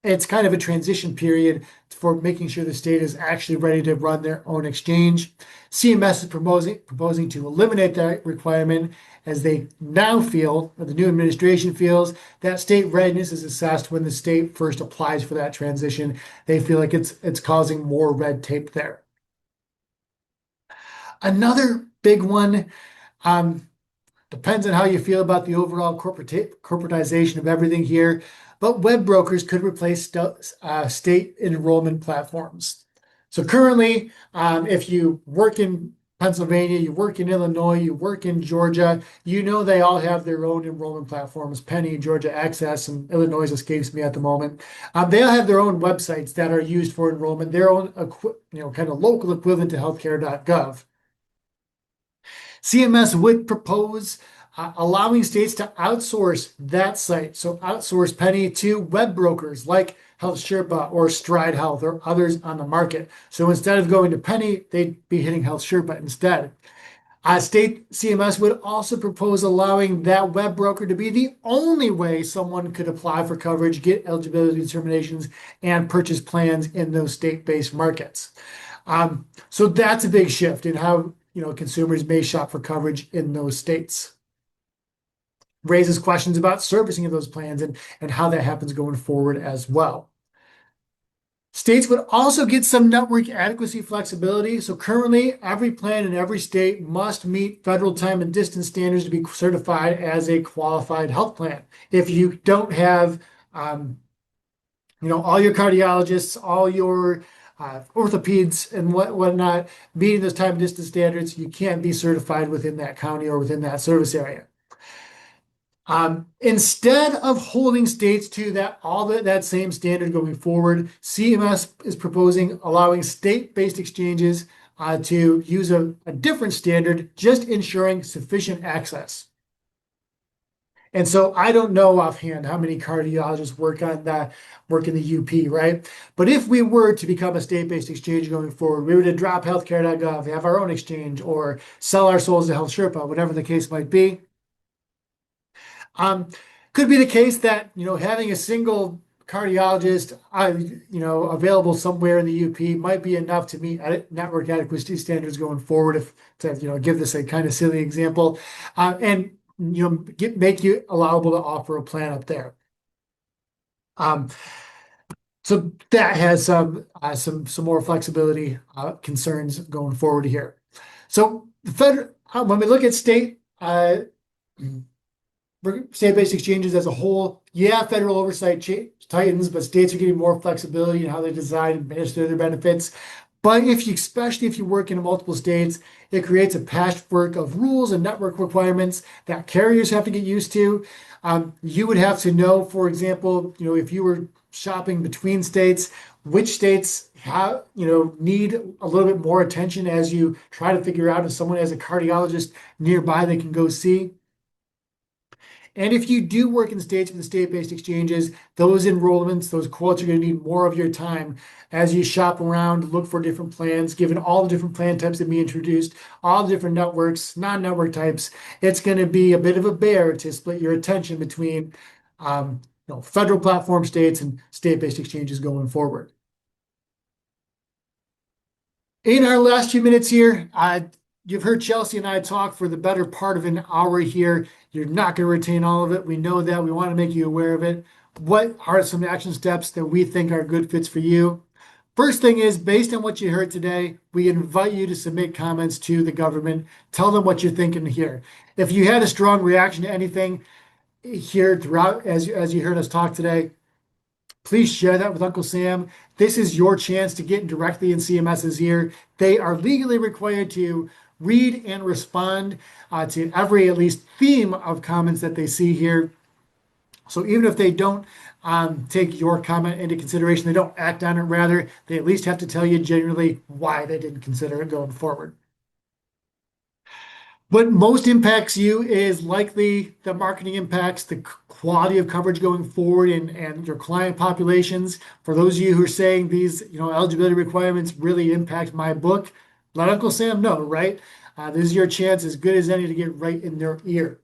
It's kind of a transition period for making sure the state is actually ready to run their own exchange. CMS is proposing to eliminate that requirement as they now feel, or the new administration feels, that state readiness is assessed when the state first applies for that transition. They feel like it's causing more red tape there. Another big one, depends on how you feel about the overall corporatization of everything here, but web brokers could replace state enrollment platforms. So currently, if you work in Pennsylvania, you work in Illinois, you work in Georgia, you know they all have their own enrollment platforms. Penny, Georgia Access, and Illinois escapes me at the moment. They all have their own websites that are used for enrollment, their own kind of local equivalent to healthcare.gov. CMS would propose allowing states to outsource that site. So outsource Penny to web brokers like Health Sherpa or Stride Health or others on the market. So instead of going to Penny, they'd be hitting Health Sherpa instead. State CMS would also propose allowing that web broker to be the only way someone could apply for coverage, get eligibility determinations, and purchase plans in those state-based markets. So that's a big shift in how consumers may shop for coverage in those states. Raises questions about servicing of those plans and how that happens going forward as well. States would also get some network adequacy flexibility. So currently, every plan in every state must meet federal time and distance standards to be certified as a qualified health plan. If you don't have, all your cardiologists, all your orthopeds and whatnot meeting those time and distance standards, you can't be certified within that county or within that service area. Instead of holding states to that same standard going forward, CMS is proposing allowing state-based exchanges to use a different standard, just ensuring sufficient access. And so I don't know offhand how many cardiologists work in the UP, right? But if we were to become a state-based exchange going forward, we were to drop healthcare.gov, have our own exchange, or sell our souls to Health Sherpa, whatever the case might be. Could be the case that having a single cardiologist available somewhere in the UP might be enough to meet network adequacy standards going forward. If to give this a kind of silly example, and make you allowable to offer a plan up there. So that has some more flexibility concerns going forward here. So the federal, when we look at state-based exchanges as a whole, yeah, federal oversight tightens, but states are getting more flexibility in how they design and administer their benefits. But especially if you work in multiple states, it creates a patchwork of rules and network requirements that carriers have to get used to. You would have to know, for example, if you were shopping between states, which states need a little bit more attention as you try to figure out if someone has a cardiologist nearby they can go see. And if you do work in states with the state-based exchanges, those enrollments, those quotes are going to need more of your time as you shop around, look for different plans, given all the different plan types that we introduced, all the different networks, non-network types. It's going to be a bit of a bear to split your attention between federal platform states and state-based exchanges going forward. In our last few minutes here, you've heard Chelsea and I talk for the better part of an hour here. You're not going to retain all of it. We know that. We want to make you aware of it. What are some action steps that we think are good fits for you? First thing is, based on what you heard today, we invite you to submit comments to the government. Tell them what you're thinking here. If you had a strong reaction to anything here throughout, as you heard us talk today, please share that with Uncle Sam. This is your chance to get directly in CMS's ear. They are legally required to read and respond to every at least theme of comments that they see here. So even if they don't take your comment into consideration, they don't act on it, rather, they at least have to tell you genuinely why they didn't consider it going forward. What most impacts you is likely the marketing impacts, the quality of coverage going forward, and your client populations. For those of you who are saying these eligibility requirements really impact my book, let Uncle Sam know, right? This is your chance as good as any to get right in their ear.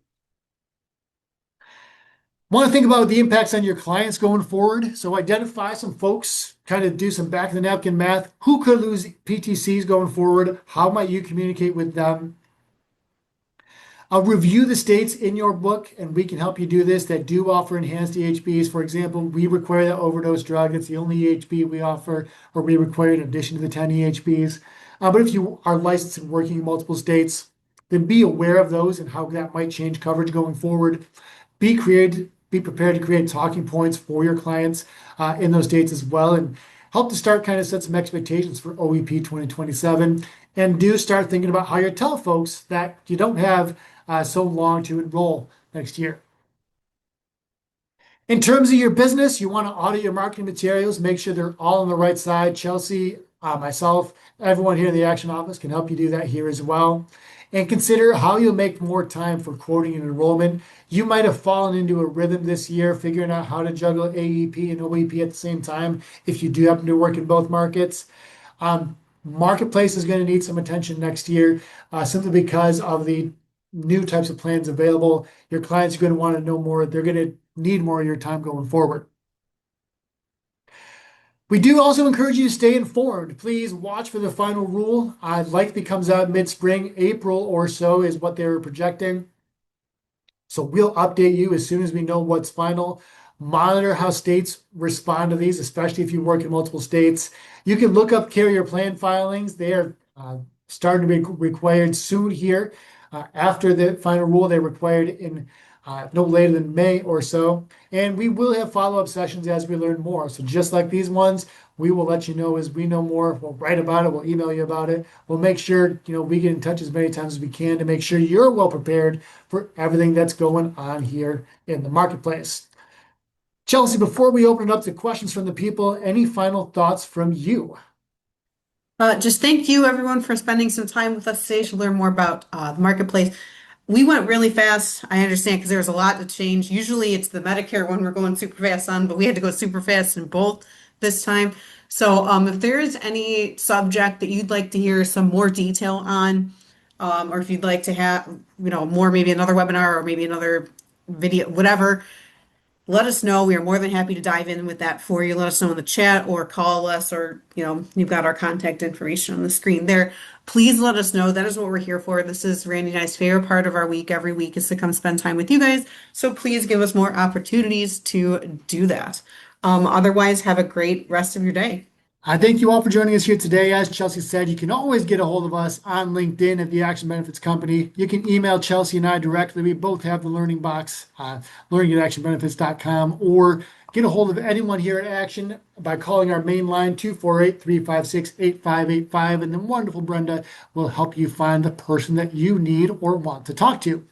Want to think about the impacts on your clients going forward. So identify some folks, kind of do some back of the napkin math. Who could lose PTCs going forward? How might you communicate with them? Review the states in your book, and we can help you do this, that do offer enhanced EHBs. For example, we require that overdose drug. It's the only EHB we offer, or we require in addition to the 10 EHBs. But if you are licensed and working in multiple states, then be aware of those and how that might change coverage going forward. Be prepared to create talking points for your clients in those states as well, and help to start kind of set some expectations for OEP 2027. And do start thinking about how you tell folks that you don't have so long to enroll next year. In terms of your business, you want to audit your marketing materials, make sure they're all on the right side. Chelsea, myself, everyone here in the Action Office can help you do that here as well. And consider how you'll make more time for quoting and enrollment. You might have fallen into a rhythm this year, figuring out how to juggle AEP and OEP at the same time if you do happen to work in both markets. Marketplace is going to need some attention next year simply because of the new types of plans available. Your clients are going to want to know more. They're going to need more of your time going forward. We do also encourage you to stay informed. Please watch for the final rule. Likely comes out mid-spring, April or so is what they're projecting. So we'll update you as soon as we know what's final. Monitor how states respond to these, especially if you work in multiple states. You can look up carrier plan filings. They are starting to be required soon here. After the final rule, they're required in no later than May or so. And we will have follow-up sessions as we learn more. So just like these ones, we will let you know as we know more. We'll write about it. We'll email you about it. We'll make sure we get in touch as many times as we can to make sure you're well prepared for everything that's going on here in the marketplace. Chelsea, before we open it up to questions from the people, any final thoughts from you? Just thank you, everyone, for spending some time with us today to learn more about the marketplace. We went really fast. I understand because there was a lot to change. Usually it's the Medicare one we're going super fast on, but we had to go super fast in both this time. So if there is any subject that you'd like to hear some more detail on, or if you'd like to have, more, maybe another webinar or maybe another video, whatever, let us know. We are more than happy to dive in with that for you. Let us know in the chat or call us, or, you've got our contact information on the screen there. Please let us know. That is what we're here for. This is Randy and I's favorite part of our week every week is to come spend time with you guys. So please give us more opportunities to do that. Otherwise, have a great rest of your day. I thank you all for joining us here today. As Chelsea said, you can always get a hold of us on LinkedIn at the Action Benefits Company. You can email Chelsea and I directly. We both have the learning box, learning@actionbenefits.com, or get a hold of anyone here at Action by calling our main line, 248-356-8585, and then wonderful Brenda will help you find the person that you need or want to talk to.